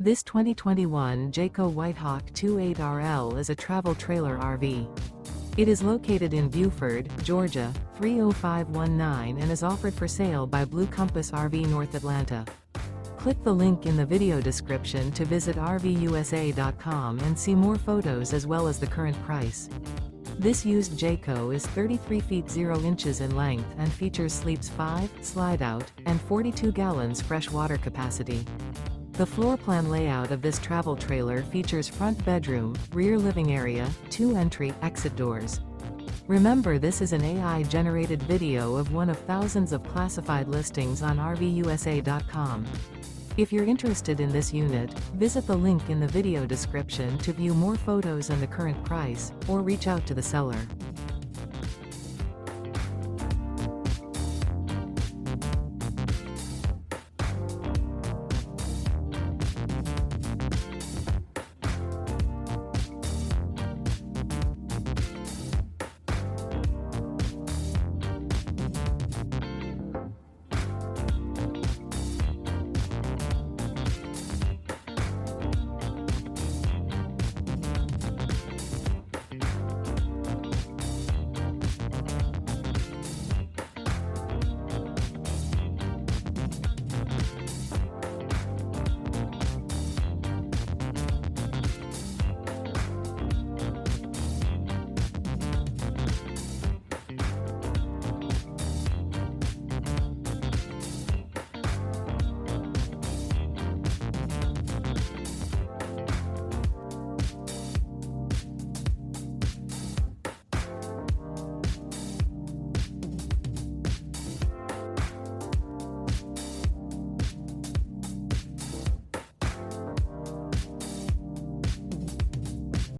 This 2021 Jayco White Hawk 28RL is a travel trailer RV. It is located in Buford, Georgia, 30519 and is offered for sale by Blue Compass RV North Atlanta. Click the link in the video description to visit RVUSA.com and see more photos as well as the current price. This used Jayco is 33 feet 0 inches in length and features sleeps 5, Slideout, and 42 gallons fresh water capacity. The floor plan layout of this travel trailer features front bedroom, rear living area, 2 entry/exit doors. Remember, this is an AI-generated video of one of thousands of classified listings on RVUSA.com. If you're interested in this unit, visit the link in the video description to view more photos and the current price, or reach out to the seller.